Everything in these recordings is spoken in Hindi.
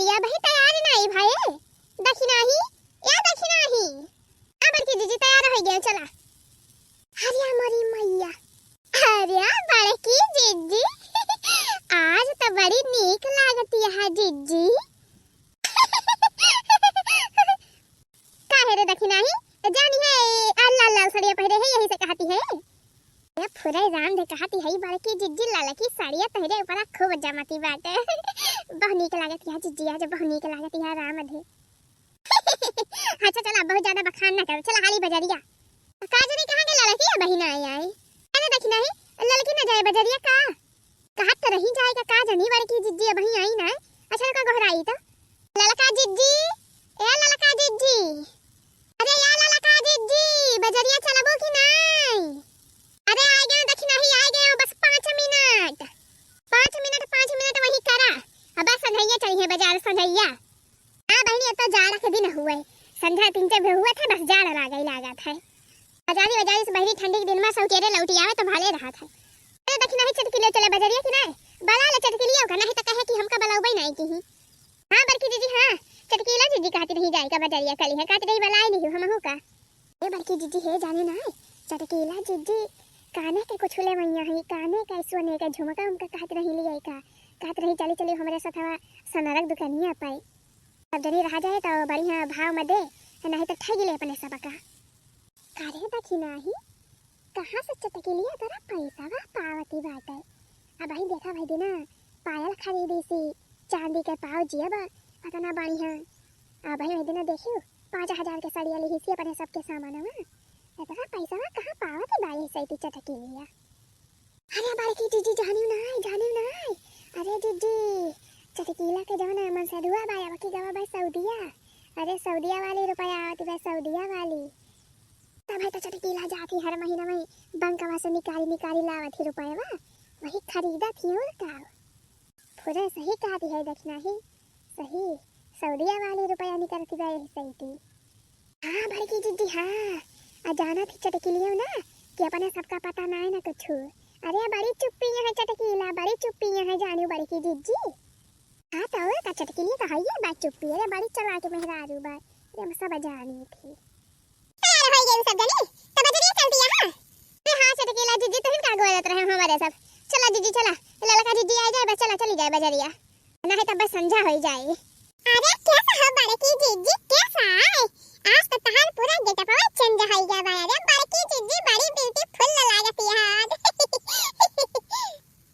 बजरिया भाई तैयार नहीं भाई दक्षिणा ही या दक्षिणा ही अबर की जीजी तैयार हो गए चला हरिया मरी मैया हरिया बड़की जीजी आज तो बड़ी नीक लागती है जीजी काहे रे दक्षिणा ही जानी है लाल लाल साड़ियां पहने है यही से कहती है ये फुरे राम दे कहती है बड़की जीजी लाल की साड़ियां पहने ऊपर खूब जमती बात बहुत नीक लागत है जीजी आज बहुत नीक लागत है राम दे अच्छा चला बहुत ज्यादा बखान ना कर चला हाली बजरिया काजनी कहां के लड़की है बहिना आई अरे दक्षिणा ही लड़की ना जाए बजरिया का कहा तो रही जाएगा काजनी बड़की जीजी बही आई ना अच्छा का घहराई तो ललका जीजी ए ललका जीजी अरे या ललका जीजी बजरिया चलबो कि नहीं अरे आ गए दक्षिणा ही आ गए बस 5 मिनट वही करा अब संझैया चाहिए बाजार संझैया हां बहनी तो जाड़ा के दिन हुए संध्या 3 बजे हुआ था बस जाड़ा लागत है बाजारी से बहनी ठंडी के दिन में सौकेरे लौटी आवे तो भाले रहा था अरे दक्षिणा ही चटकी ले चले बजरिया कि नहीं बला ले चटकी लियो का नहीं तो कहे कि हमका बलाउबई नहीं की हां बड़की दीदी हां चटकीला दीदी कहती नहीं जाएगा बजरिया कली है कहती नहीं बलाई नहीं हम हो का ए बड़की दीदी है जाने ना चटकीला दीदी काने के कुछ ले मैया है काने का सोने का झुमका हमका कहती नहीं लिया का कहती नहीं चली चली हमारे साथ सनरक दुकानिया पाई अब जनी रह जाए तो बढ़िया भाव में दे नहीं तो ठगी ले अपने सब का करे दक्षिणा ही कहां से चटकी लिया तेरा पैसा वा पावती बात है अब भाई देखा भाई देना पायल खरीदी सी चांदी के पाव जिया बा पता ना बढ़िया अब भाई भाई देना देखियो 5000 के साड़ियां ली सी अपने सबके सामान में इतना पैसा वा कहां पावती बाई सही चटकी लिया अरे बड़की जीजी जानियो ना अरे जीजी चटकीला के जाना मन से दुआ बाया बाकी गवा भाई सऊदिया अरे सऊदिया वाली रुपया आती भाई सऊदिया वाली तब है तो चटकीला जाती हर महीना में बैंकवा से निकाली लावत ही रुपया वही खरीदा थी और का पूरे सही कहती है दक्षिणा ही सही सऊदिया वाली रुपया निकलती गए सही थी हाँ बड़की जीजी हाँ जाना थी चटकीलियों ना कि अपने सबका पता ना है ना कुछ अरे बड़ी चुप्पी है चटकीला बड़ी चुप्पी है जानी बड़की जीजी हाँ तो का चटकीली तो है बात चुप्पी है बड़ी चला के मेहरारू बात ये सब जानी थी तैयार हो गए सब जने तो बजरिया चलती है हां हां चटकीला जीजी तो का गोलत रहे हमारे सब चला जीजी चला ललका जीजी आ जाए बस चला चली जाए बजरिया ना है तब बस संझा हो जाए अरे कैसा है बड़की जीजी कैसा है आज तो तहार पूरा गेटअप चेंज हो गया भाई अरे बड़की जीजी बड़ी ब्यूटीफुल लागती है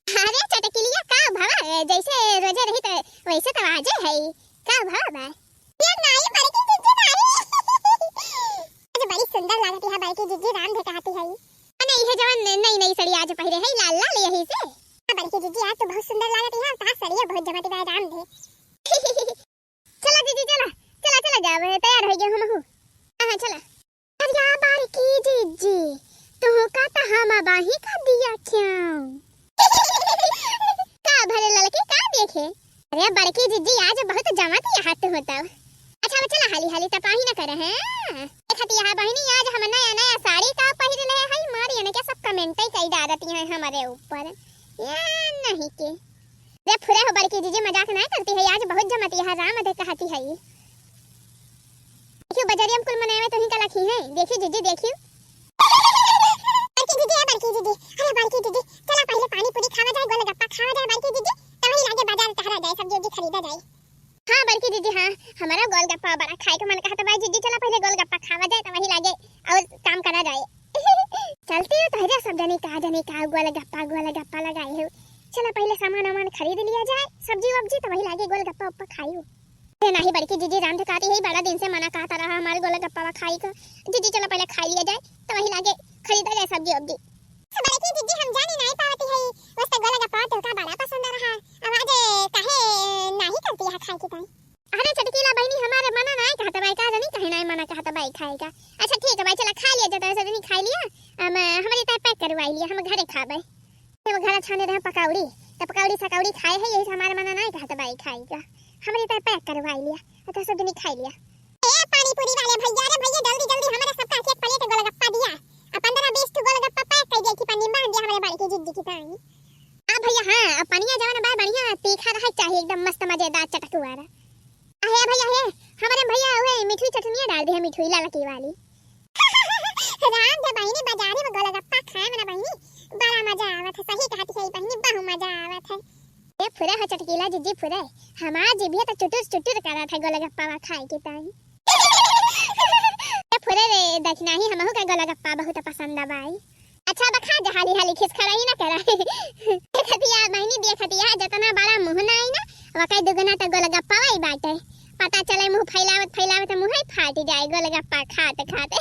अरे चटकीलिया का भाव जैसे रोजे रही तो वैसे तो आजे है का भाव है ये नहीं बड़की जीजी नहीं अरे बड़ी सुंदर लागती है बड़की जीजी राम दे कहती है नहीं है जवान नई सड़ी आज पहरे है लाल लाल यही से बड़की जीजी आज तो बहुत सुंदर लागती है ता सड़िया बहुत जमती है राम दे चला जीजी चला जावे तैयार हो गए हम हूं हां चला अरे या बड़की जीजी तू का तो हम बाही कर दिया क्यों का भले लड़की का देखे अरे बड़की जीजी आज बहुत जमाती हाथ होता अच्छा चला हाली तपाही ना करे हैं देखती है बहनी आज हम नया साड़ी का पहन ले है मारी ने के सब कमेंट ही कई डालती हैं हमारे ऊपर या नहीं के रे फुरे हो बड़की जीजी मजाक नहीं करती है आज बहुत जमाती है राम दे कहती है क्यों बजरिया कुल मनावे तो ही का लखी है देखियो जीजी देखियो बड़की जीजी अरे बड़की जीजी चला पहले पानी पूरी खावा जाए गोलगप्पा खावा जाए बड़की जीजी तभी लागे बाजार तहरा जाए सब्जी खरीदा जाए हां बड़की जीजी हां हमारा गोलगप्पा बड़ा खाए का मन कहता भाई जीजी चला पहले गोलगप्पा खावा जाए तभी लागे और काम करा जाए चलती हो तो सब जने का गोलगप्पा लगाए हो चला पहले सामान खरीद लिया जाए सब्जी वब्जी तभी लागे गोलगप्पा ऊपर खाइयो नहीं बड़की जीजी राम धकाती है बड़ा दिन से मना कहता रहा हमारे गोलगप्पा खाई का जीजी चला पहले खा लिया जाए तो वही लागे खरीदा जाए सब्जी वब्जी बड़की जीजी हम जाने नहीं पाती है बस तो गोलगप्पा तो का बड़ा पसंद रहा आवाज काहे नहीं करती है खाए की ताई अरे चटकीला बहनी हमारे मना नहीं कहता भाई का नहीं कहे नहीं मना कहता भाई खाएगा अच्छा ठीक है भाई चला खा लिया जाता ऐसा नहीं खा लिया हमारे ताई पैक करवाई लिया हम घरे खाबे वो घर छाने रहे पकौड़ी तो पकौड़ी सकौड़ी खाए है यही हमारे मना नहीं कहता भाई खाएगा हमारे ताई पैक करवाई लिया तो सब दिन खा लिया ए पानी पूरी वाले भैया रे भैया जल्दी हमारा सबका एक प्लेट गोलगप्पा दिया 15-20 तो गोलगप्पा पैक कर दे की पन्नी बांध दिया हमारे बड़की जीजी की ताई भैया हां पनिया जवान बा बढ़िया तीखा रहा चाहिए एकदम मस्त मजेदार चटकवारा मीठी चटनियां डाल दी है, मीठी लाल की वाली। राम दे बहिनी बाजारी में गोलगप्पा खाए में ना बहिनी बड़ा मजा आवत है, सही कहती है बहिनी, बहु मजा आवत है। ये फुरे है चटकीला जिज्जी फुरे, हमार जीभिया तो चुटुर चुटुर करत है गोलगप्पा खाए के टाइम। ये फुरे रे देखना ही हमहु का गोलगप्पा बहुत पसंद आबाई। अच्छा बखा जहाली हाली खिसखराई ना करा। देखतिया बहिनी देखतिया जतना बड़ा मुंह ना आई ना वकाई दुगना त गोलगप्पा वाई बाटे, पता चले मुंह फैलावत फैलावत मुंह ही फाट जाए गोलगप्पा खाते खाते।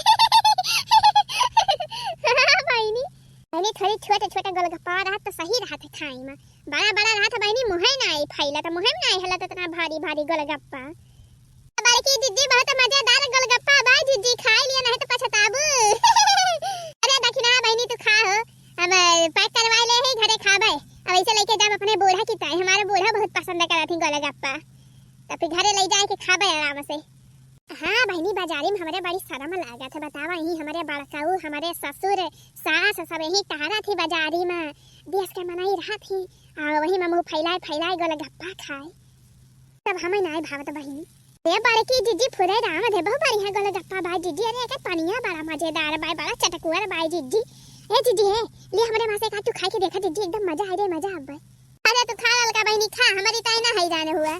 बहिनी बहिनी थोड़ी छोटे छोटे गोलगप्पा रहत तो सही रहत है खाई में, बड़ा बड़ा रहत बहिनी मुंह ना आई फैला तो मुंह में ना आई हला इतना भारी भारी गोलगप्पा। बड़की जिज्जी बहुत मजेदार गोलगप्पा बाई जिज्जी खाई लिया नहीं तो पछताबू। अरे दखिना बहिनी तू खा हो, हम पैक करवा ले ही घरे खाबे, अब ऐसे लेके जाब अपने बूढ़ा की ताई, हमारे बूढ़ा बहुत पसंद करत ही गोलगप्पा, तो फिर घरे ले जाए के खाबे आराम से। हाँ बहिनी बाजारी में हमारे बड़ी शर्म लागत है, बतावा यही हमारे बड़काऊ हमारे ससुर सास सब यही टहरा थी बाजारी में, देश के मनाई रहा थी और वही में मुंह फैलाए फैलाए गोलगप्पा खाए, तब हमें ना भावत बहिनी। ये बड़की जिज्जी फुरे राम दे बहुत बढ़िया गोलगप्पा बाई जिज्जी, अरे एक पानिया बड़ा मजेदार बाई, बड़ा चटकुआ बाई जिज्जी। ए जिज्जी है ले हमारे मां से का तू खा के देखा जिज्जी, एकदम मजा आ रे मजा आ बाई। अरे तू खा ललका बहिनी खा, हमारी ताई ना है जाने हुआ।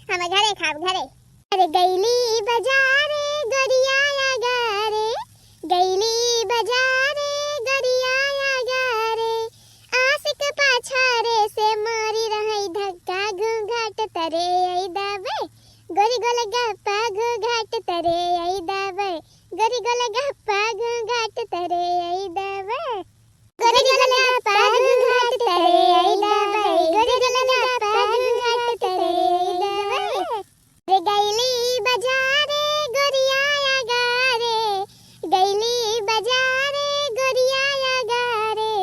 हम घरे खाब घरे। अरे गईली बाजारे गरिया या गारे, गईली बाजारे गरिया या गारे, आशिक पाछारे से मारी रही धक्का घूंघाट तरे आई दावे, गरी गोलगप्पा घूंघाट तरे आई दावे, गरी गोलगप्पा घूंघाट तरे आई दावे, गरी गोलगप्पा घूंघाट तरे आई दावे, गरी गोलगप्पा घूंघाट तरे आई दावे। रे गईली बाजारे गरिया या गारे, गईली बाजारे गरिया या गारे,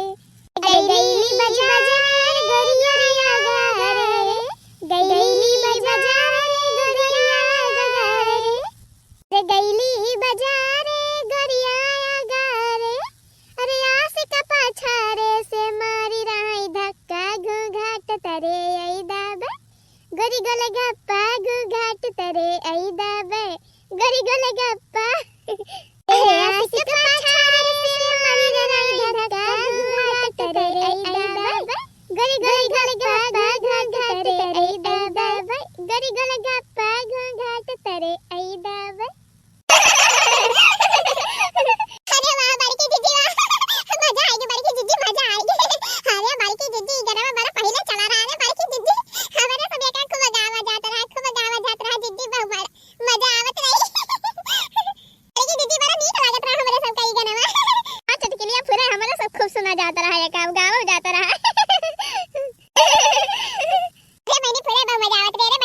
गईली बाजारे गरिया या गारे, गईली बाजारे गरिया या गारे, रे गईली बाजारे गरिया या गारे, अरे आशिक पाछारे से मारी राई धक्का घूंघाट तरे आई दाबे, गरी गोलगप्पा घूंघाट तरे आई दाबे, गरी गोलगप्पा। आशिक पाछारे से मारी राई धक्का घूंघाट तरे आई दाबे, गरी गोलगप्पा घूंघाट तरे आई दाबे, गरी गोलगप्पा घूंघाट तरे आई दाबे। अरे वाह बड़की जिज्जी वाह, मजा आएगी बड़की जिज्जी मजा आएगी। अरे बड़की जिज्जी गरम बड़ा पहले चला रहा है बड़की जिज्जी, हमारे सब एक खूब गावा जाता रहा जिज्जी, बहुत मजा आवत रही। बड़की जिज्जी बड़ा नीक लागत रहा हमारे सब कई गनवा। हां चटकिलिया फुरे हमारे सब खूब सुना जाता रहा, एक गावा जाता रहा। रे मैंने फुरे बहुत मजा आवत रे,